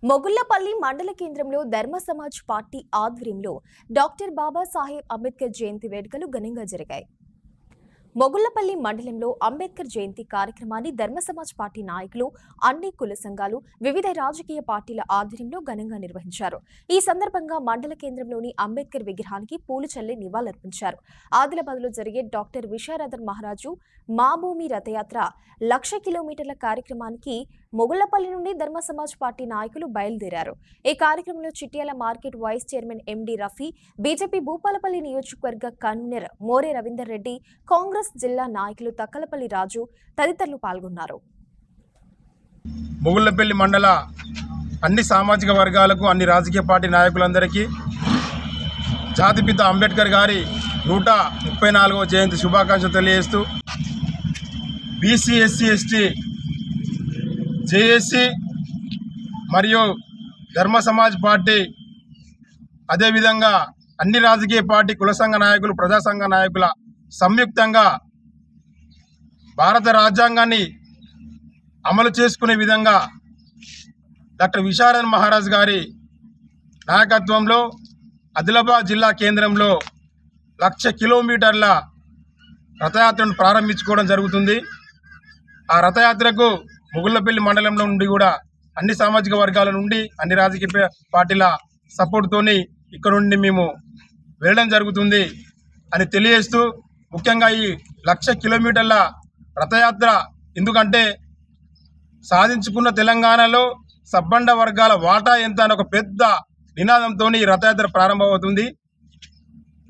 మొగుళ్లపల్లి మండల కేంద్రంలో ధర్మ సమాజ్ పార్టీ ఆధ్వర్యంలో డాక్టర్ బాబాసాహెబ్ అంబేద్కర్ జయంతి వేడుకలు ఘనంగా జరిగాయి. మొగుళ్లపల్లి మండలంలో అంబేద్కర్ జయంతి కార్యక్రమాన్ని ధర్మ సమాజ్ పార్టీ నాయకులు, అన్ని కుల సంఘాలు, వివిధ రాజకీయ పార్టీల ఆధ్వర్యంలో ఘనంగా నిర్వహించారు. ఈ సందర్భంగా మండల కేంద్రంలోని అంబేద్కర్ విగ్రహానికి పూలు చల్లి నివాళులర్పించారు. ఆదిలాబాద్లో జరిగే డాక్టర్ విశారదన్ మహారాజు మా భూమి రథయాత్ర 1,00,000 కిలోమీటర్ల కార్యక్రమానికి మొగుళ్లపల్లి నుండి ధర్మ సమాజ్ పార్టీ నాయకులు బయలుదేరారు. ఈ కార్యక్రమంలో Chityala market vice chairman MD Rafi, BJP Bhupalpalli నియోజకవర్గ కన్వీనర్ మోరే రవీందర్ రెడ్డి, కాంగ్రెస్ జిల్లా నాయకులు తక్కలపల్లి రాజు తదితరులు పాల్గొన్నారు. మొగుళ్లపల్లి మండల అన్ని సామాజిక వర్గాలకు, అన్ని రాజకీయ పార్టీ నాయకులందరికీ జాతిపిత అంబేద్కర్ గారి 134వ జయంతి శుభాకాంక్షలు తెలియజేస్తూ బీసీ, ఎస్సీ, ఎస్టీ, జేఏసీ మరియు ధర్మ సమాజ్ పార్టీ, అదేవిధంగా అన్ని రాజకీయ పార్టీ, కుల సంఘ నాయకులు, ప్రజా సంఘ నాయకుల సంయుక్తంగా భారత రాజ్యాంగాన్ని అమలు చేసుకునే విధంగా డాక్టర్ విశారదన్ మహారాజ్ గారి నాయకత్వంలో ఆదిలాబాద్ జిల్లా కేంద్రంలో 1,00,000 కిలోమీటర్ల రథయాత్రను ప్రారంభించుకోవడం జరుగుతుంది. ఆ రథయాత్రకు మొగుళ్లపల్లి మండలంలో నుండి కూడా అన్ని సామాజిక వర్గాల నుండి, అన్ని రాజకీయ పార్టీల సపోర్ట్తోని ఇక్కడ నుండి మేము వెళ్ళడం జరుగుతుంది అని తెలియజేస్తూ, ముఖ్యంగా ఈ 1,00,000 కిలోమీటర్ల రథయాత్ర ఎందుకంటే సాధించుకున్న తెలంగాణలో సబ్బండ వర్గాల వాటా ఎంత అని ఒక పెద్ద నినాదంతో ఈ రథయాత్ర ప్రారంభమవుతుంది.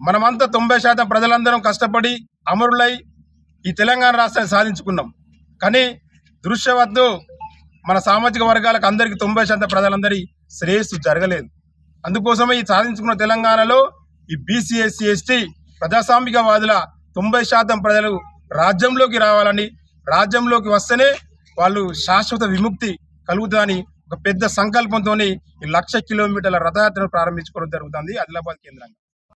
మనమంతా 90% ప్రజలందరం కష్టపడి అమరులై ఈ తెలంగాణ రాష్ట్రాన్ని సాధించుకున్నాం. కానీ దృశ్యవద్దు మన సామాజిక వర్గాలకు అందరికీ 90% ప్రజలందరి శ్రేయస్సు జరగలేదు. అందుకోసమే ఈ సాధించుకున్న తెలంగాణలో ఈ బీసీ, ఎస్సీ, ఎస్టీ ప్రజాస్వామికవాదుల 90% ప్రజలు రాజ్యంలోకి రావాలని, రాజ్యంలోకి వస్తేనే వాళ్ళు శాశ్వత విముక్తి కలుగుతుందని ఒక పెద్ద సంకల్పంతో ఈ 1,00,000 కిలోమీటర్ల రథయాత్రను ప్రారంభించుకోవడం జరుగుతుంది ఆదిలాబాద్ కేంద్రంగా.